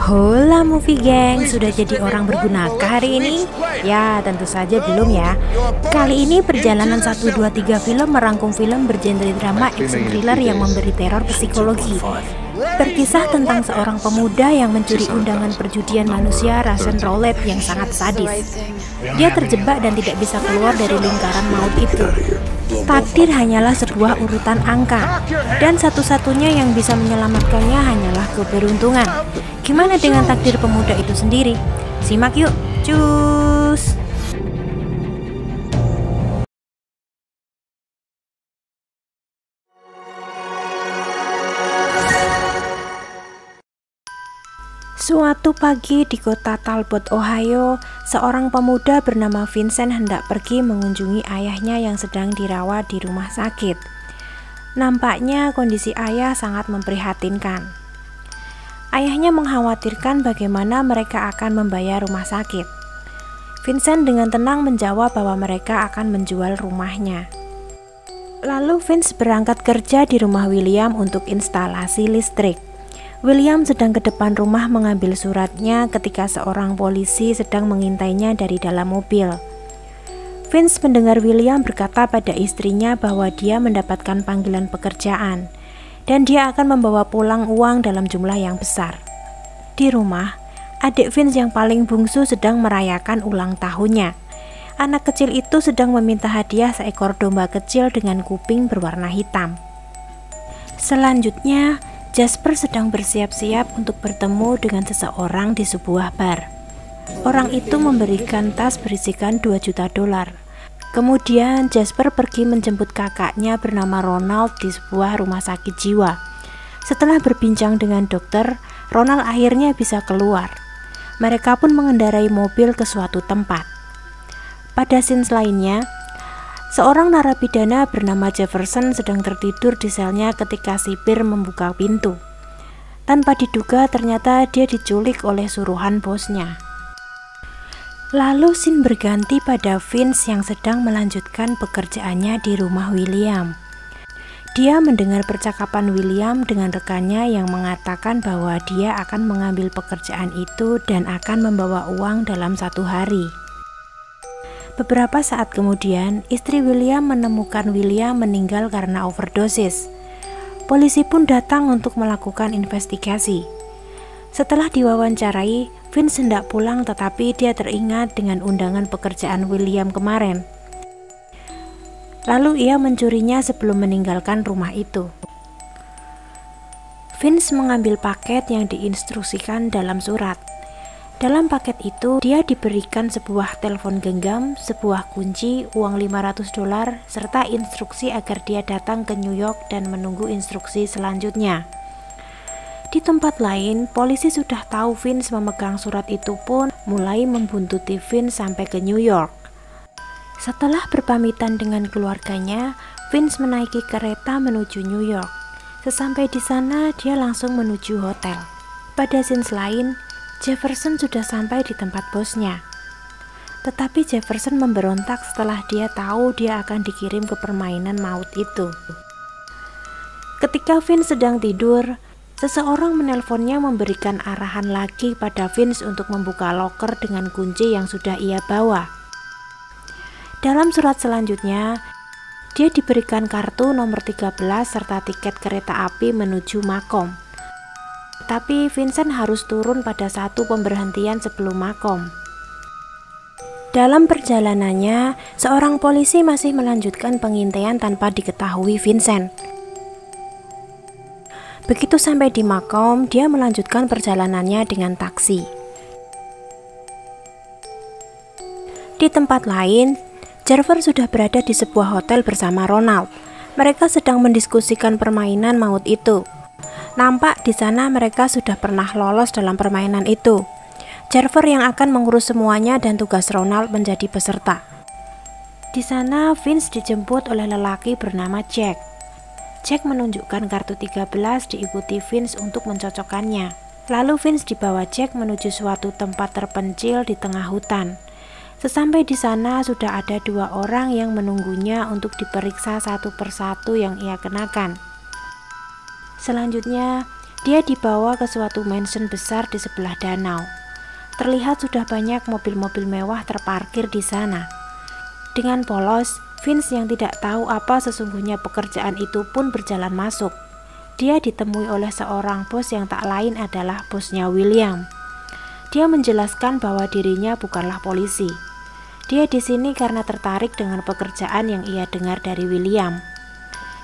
Hola Movie Gang, sudah jadi orang bergunakah hari ini? Ya, tentu saja belum ya. Kali ini perjalanan 1, 2, 3 film merangkum film bergenre drama action thriller yang memberi teror psikologi. Berkisah tentang seorang pemuda yang mencuri undangan perjudian manusia Russian Roulette yang sangat sadis. Dia terjebak dan tidak bisa keluar dari lingkaran maut itu. Takdir hanyalah sebuah urutan angka, dan satu-satunya yang bisa menyelamatkannya hanyalah keberuntungan. Gimana dengan takdir pemuda itu sendiri? Simak yuk, cus! Suatu pagi di kota Talbot, Ohio, seorang pemuda bernama Vincent hendak pergi mengunjungi ayahnya yang sedang dirawat di rumah sakit. Nampaknya kondisi ayah sangat memprihatinkan. Ayahnya mengkhawatirkan bagaimana mereka akan membayar rumah sakit. Vincent dengan tenang menjawab bahwa mereka akan menjual rumahnya. Lalu Vince berangkat kerja di rumah William untuk instalasi listrik. William sedang ke depan rumah mengambil suratnya ketika seorang polisi sedang mengintainya dari dalam mobil. Vince mendengar William berkata pada istrinya bahwa dia mendapatkan panggilan pekerjaan dan dia akan membawa pulang uang dalam jumlah yang besar. Di rumah, adik Vince yang paling bungsu sedang merayakan ulang tahunnya. Anak kecil itu sedang meminta hadiah seekor domba kecil dengan kuping berwarna hitam. Selanjutnya, Jasper sedang bersiap-siap untuk bertemu dengan seseorang di sebuah bar. Orang itu memberikan tas berisikan $2 juta. Kemudian Jasper pergi menjemput kakaknya bernama Ronald di sebuah rumah sakit jiwa. Setelah berbincang dengan dokter, Ronald akhirnya bisa keluar. Mereka pun mengendarai mobil ke suatu tempat. Pada scenes lainnya, seorang narapidana bernama Jefferson sedang tertidur di selnya ketika sipir membuka pintu. Tanpa diduga ternyata dia diculik oleh suruhan bosnya. Lalu scene berganti pada Vince yang sedang melanjutkan pekerjaannya di rumah William. Dia mendengar percakapan William dengan rekannya yang mengatakan bahwa dia akan mengambil pekerjaan itu dan akan membawa uang dalam 1 hari. Beberapa saat kemudian, istri William menemukan William meninggal karena overdosis. Polisi pun datang untuk melakukan investigasi. Setelah diwawancarai, Vince hendak pulang tetapi dia teringat dengan undangan pekerjaan William kemarin. Lalu ia mencurinya sebelum meninggalkan rumah itu. Vince mengambil paket yang diinstruksikan dalam surat. Dalam paket itu, dia diberikan sebuah telepon genggam, sebuah kunci, uang $500, serta instruksi agar dia datang ke New York dan menunggu instruksi selanjutnya. Di tempat lain, polisi sudah tahu Vince memegang surat itu pun mulai membuntuti Vince sampai ke New York. Setelah berpamitan dengan keluarganya, Vince menaiki kereta menuju New York. Sesampai di sana, dia langsung menuju hotel. Pada scenes lain, Jefferson sudah sampai di tempat bosnya. Tetapi Jefferson memberontak setelah dia tahu dia akan dikirim ke permainan maut itu. Ketika Vince sedang tidur, seseorang menelponnya memberikan arahan lagi pada Vince untuk membuka loker dengan kunci yang sudah ia bawa. Dalam surat selanjutnya, dia diberikan kartu nomor 13 serta tiket kereta api menuju Macomb. Tapi Vincent harus turun pada satu pemberhentian sebelum Macomb. Dalam perjalanannya, seorang polisi masih melanjutkan pengintaian tanpa diketahui Vincent. Begitu sampai di Macomb, dia melanjutkan perjalanannya dengan taksi. Di tempat lain, Jasper sudah berada di sebuah hotel bersama Ronald. Mereka sedang mendiskusikan permainan maut itu. Nampak di sana mereka sudah pernah lolos dalam permainan itu. Jasper yang akan mengurus semuanya dan tugas Ronald menjadi peserta. Di sana Vince dijemput oleh lelaki bernama Jack. Jack menunjukkan kartu 13 diikuti Vince untuk mencocokkannya. Lalu Vince dibawa Jack menuju suatu tempat terpencil di tengah hutan. Sesampai di sana sudah ada 2 orang yang menunggunya untuk diperiksa satu persatu yang ia kenakan. Selanjutnya, Dia dibawa ke suatu mansion besar di sebelah danau. Terlihat sudah banyak mobil-mobil mewah terparkir di sana. Dengan polos, Vince yang tidak tahu apa sesungguhnya pekerjaan itu pun berjalan masuk. Dia ditemui oleh seorang bos yang tak lain adalah bosnya William. Dia menjelaskan bahwa dirinya bukanlah polisi. Dia di sini karena tertarik dengan pekerjaan yang ia dengar dari William.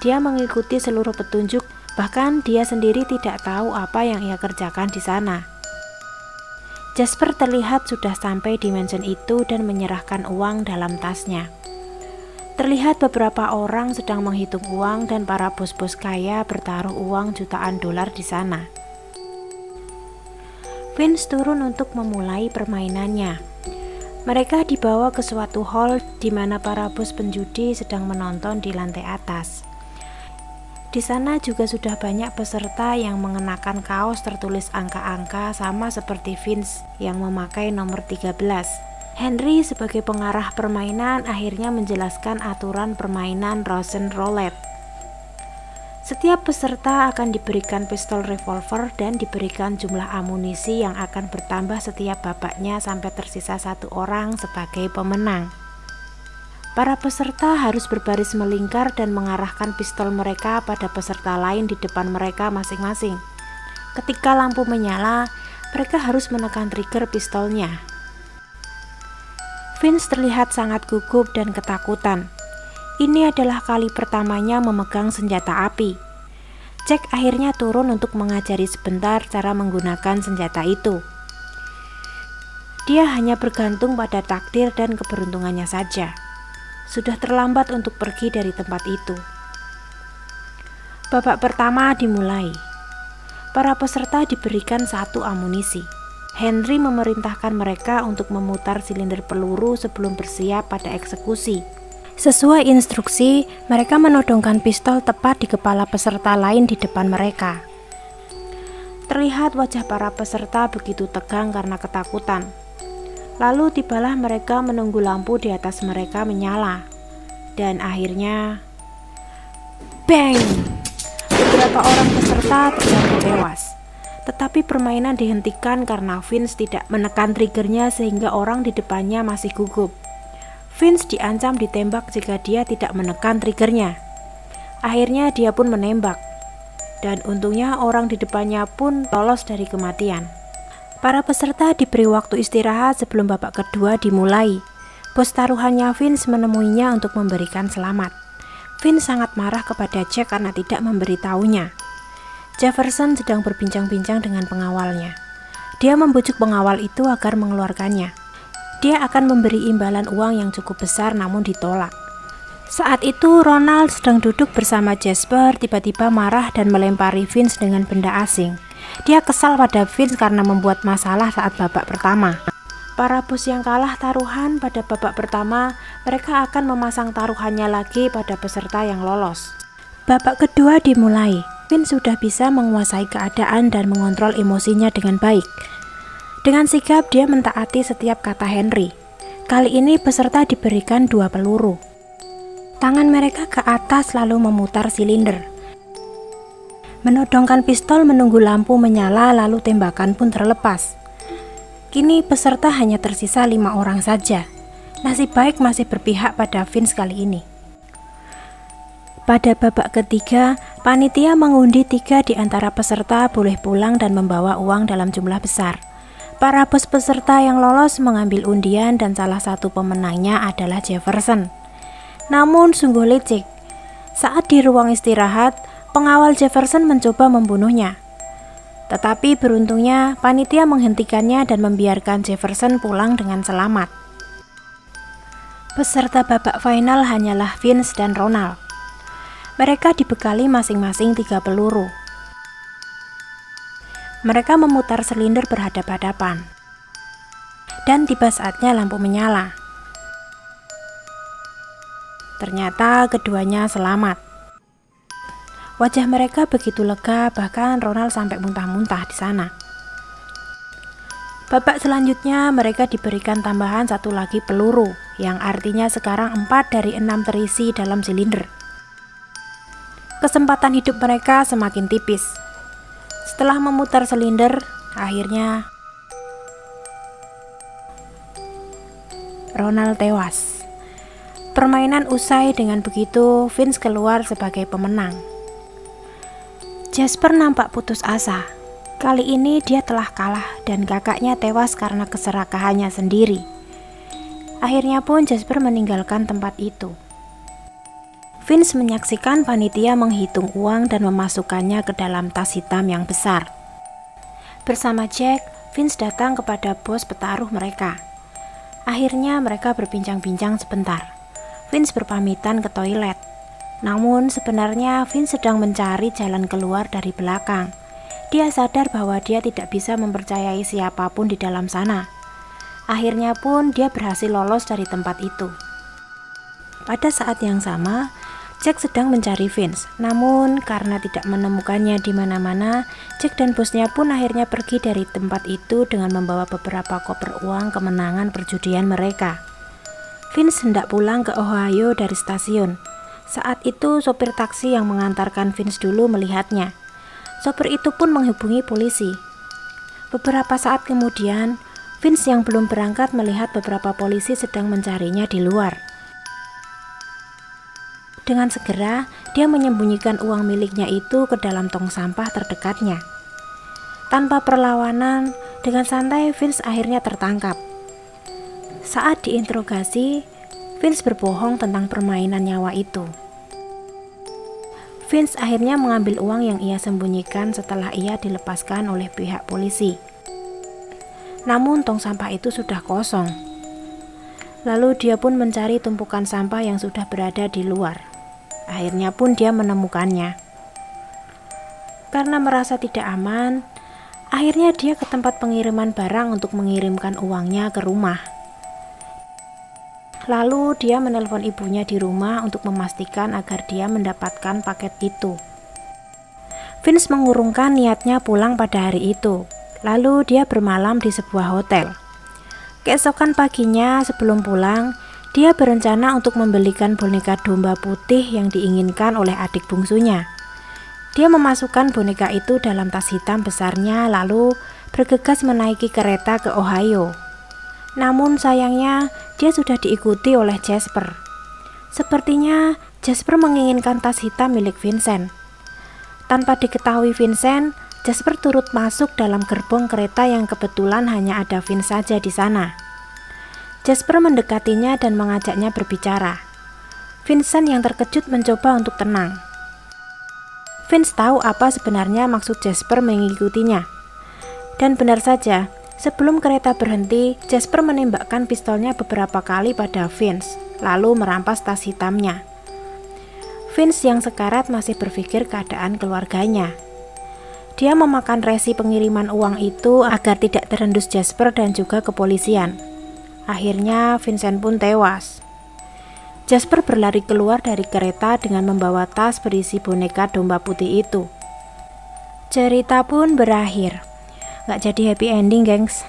Dia mengikuti seluruh petunjuk, bahkan dia sendiri tidak tahu apa yang ia kerjakan di sana. Jasper terlihat sudah sampai di mansion itu dan menyerahkan uang dalam tasnya. Terlihat beberapa orang sedang menghitung uang dan para bos-bos kaya bertaruh uang jutaan dolar di sana. Vince turun untuk memulai permainannya. Mereka dibawa ke suatu hall di mana para bos penjudi sedang menonton di lantai atas. Di sana juga sudah banyak peserta yang mengenakan kaos tertulis angka-angka sama seperti Vince yang memakai nomor 13. Henry sebagai pengarah permainan akhirnya menjelaskan aturan permainan Russian Roulette. Setiap peserta akan diberikan pistol revolver dan diberikan jumlah amunisi yang akan bertambah setiap babaknya sampai tersisa satu orang sebagai pemenang. Para peserta harus berbaris melingkar dan mengarahkan pistol mereka pada peserta lain di depan mereka masing-masing. Ketika lampu menyala, mereka harus menekan trigger pistolnya. Vince terlihat sangat gugup dan ketakutan. Ini adalah kali pertamanya memegang senjata api. Jack akhirnya turun untuk mengajari sebentar cara menggunakan senjata itu. Dia hanya bergantung pada takdir dan keberuntungannya saja. Sudah terlambat untuk pergi dari tempat itu. Babak pertama dimulai. Para peserta diberikan satu amunisi. Henry memerintahkan mereka untuk memutar silinder peluru sebelum bersiap pada eksekusi. Sesuai instruksi, mereka menodongkan pistol tepat di kepala peserta lain di depan mereka. Terlihat wajah para peserta begitu tegang karena ketakutan. Lalu tibalah mereka menunggu lampu di atas mereka menyala. Dan akhirnya, bang! Beberapa orang peserta terjatuh tewas. Tetapi permainan dihentikan karena Vince tidak menekan triggernya sehingga orang di depannya masih gugup. Vince diancam ditembak jika dia tidak menekan triggernya. Akhirnya dia pun menembak. Dan untungnya orang di depannya pun lolos dari kematian. Para peserta diberi waktu istirahat sebelum babak kedua dimulai. Bos taruhannya Vince menemuinya untuk memberikan selamat. Vince sangat marah kepada Jack karena tidak memberitahunya. Jefferson sedang berbincang-bincang dengan pengawalnya. Dia membujuk pengawal itu agar mengeluarkannya. Dia akan memberi imbalan uang yang cukup besar namun ditolak. Saat itu Ronald sedang duduk bersama Jasper tiba-tiba marah dan melempari Vince dengan benda asing. Dia kesal pada Vince karena membuat masalah saat babak pertama. Para bos yang kalah taruhan pada babak pertama, mereka akan memasang taruhannya lagi pada peserta yang lolos. Babak kedua dimulai. Vince sudah bisa menguasai keadaan dan mengontrol emosinya dengan baik. Dengan sigap dia mentaati setiap kata Henry. Kali ini peserta diberikan 2 peluru. Tangan mereka ke atas lalu memutar silinder. Menodongkan pistol menunggu lampu menyala lalu tembakan pun terlepas. Kini peserta hanya tersisa 5 orang saja. Nasib baik masih berpihak pada Vince kali ini. Pada babak ketiga, panitia mengundi 3 di antara peserta boleh pulang dan membawa uang dalam jumlah besar. Para bos peserta yang lolos mengambil undian dan salah satu pemenangnya adalah Jefferson. Namun sungguh licik. Saat di ruang istirahat, pengawal Jefferson mencoba membunuhnya. Tetapi beruntungnya panitia menghentikannya dan membiarkan Jefferson pulang dengan selamat. Peserta babak final hanyalah Vince dan Ronald. Mereka dibekali masing-masing 3 peluru. Mereka memutar silinder berhadap-hadapan. Dan tiba saatnya lampu menyala. Ternyata keduanya selamat. Wajah mereka begitu lega, bahkan Ronald sampai muntah-muntah di sana. Babak selanjutnya mereka diberikan tambahan 1 lagi peluru, yang artinya sekarang 4 dari 6 terisi dalam silinder. Kesempatan hidup mereka semakin tipis. Setelah memutar silinder, akhirnya Ronald tewas. Permainan usai dengan begitu, Vince keluar sebagai pemenang. Jasper nampak putus asa. Kali ini dia telah kalah dan kakaknya tewas karena keserakahannya sendiri. Akhirnya pun Jasper meninggalkan tempat itu. Vince menyaksikan panitia menghitung uang dan memasukkannya ke dalam tas hitam yang besar. Bersama Jack, Vince datang kepada bos petaruh mereka. Akhirnya mereka berbincang-bincang sebentar. Vince berpamitan ke toilet. Namun sebenarnya Vince sedang mencari jalan keluar dari belakang. Dia sadar bahwa dia tidak bisa mempercayai siapapun di dalam sana. Akhirnya pun dia berhasil lolos dari tempat itu. Pada saat yang sama, Jack sedang mencari Vince. Namun karena tidak menemukannya di mana-mana, Jack dan bosnya pun akhirnya pergi dari tempat itu dengan membawa beberapa koper uang kemenangan perjudian mereka. Vince hendak pulang ke Ohio dari stasiun. Saat itu sopir taksi yang mengantarkan Vince dulu melihatnya. Sopir itu pun menghubungi polisi. Beberapa saat kemudian, Vince yang belum berangkat melihat beberapa polisi sedang mencarinya di luar. Dengan segera, dia menyembunyikan uang miliknya itu ke dalam tong sampah terdekatnya. Tanpa perlawanan, dengan santai Vince akhirnya tertangkap. Saat diinterogasi, Vince berbohong tentang permainan nyawa itu. Vince akhirnya mengambil uang yang ia sembunyikan setelah ia dilepaskan oleh pihak polisi. Namun tong sampah itu sudah kosong. Lalu dia pun mencari tumpukan sampah yang sudah berada di luar. Akhirnya pun dia menemukannya. Karena merasa tidak aman, akhirnya dia ke tempat pengiriman barang untuk mengirimkan uangnya ke rumah. Lalu dia menelpon ibunya di rumah untuk memastikan agar dia mendapatkan paket itu. Vince mengurungkan niatnya pulang pada hari itu. Lalu dia bermalam di sebuah hotel. Keesokan paginya sebelum pulang, dia berencana untuk membelikan boneka domba putih yang diinginkan oleh adik bungsunya. Dia memasukkan boneka itu dalam tas hitam besarnya lalu bergegas menaiki kereta ke Ohio. Namun sayangnya dia sudah diikuti oleh Jasper. Sepertinya Jasper menginginkan tas hitam milik Vincent. Tanpa diketahui Vincent, Jasper turut masuk dalam gerbong kereta yang kebetulan hanya ada Vince saja di sana. Jasper mendekatinya dan mengajaknya berbicara. Vincent yang terkejut mencoba untuk tenang. Vince tahu apa sebenarnya maksud Jasper mengikutinya. Dan benar saja, sebelum kereta berhenti, Jasper menembakkan pistolnya beberapa kali pada Vince, lalu merampas tas hitamnya. Vince yang sekarat masih berpikir keadaan keluarganya. Dia memakan resi pengiriman uang itu agar tidak terendus Jasper dan juga kepolisian. Akhirnya Vincent pun tewas. Jasper berlari keluar dari kereta dengan membawa tas berisi boneka domba putih itu. Cerita pun berakhir. Gak jadi happy ending, gengs.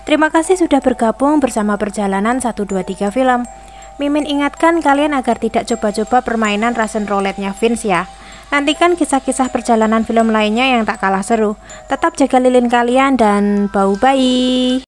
Terima kasih sudah bergabung bersama Perjalanan 123 Film. Mimin ingatkan kalian agar tidak coba-coba permainan Russian Roulette-nya Vince ya. Nantikan kisah-kisah perjalanan film lainnya yang tak kalah seru. Tetap jaga lilin kalian dan bye-bye.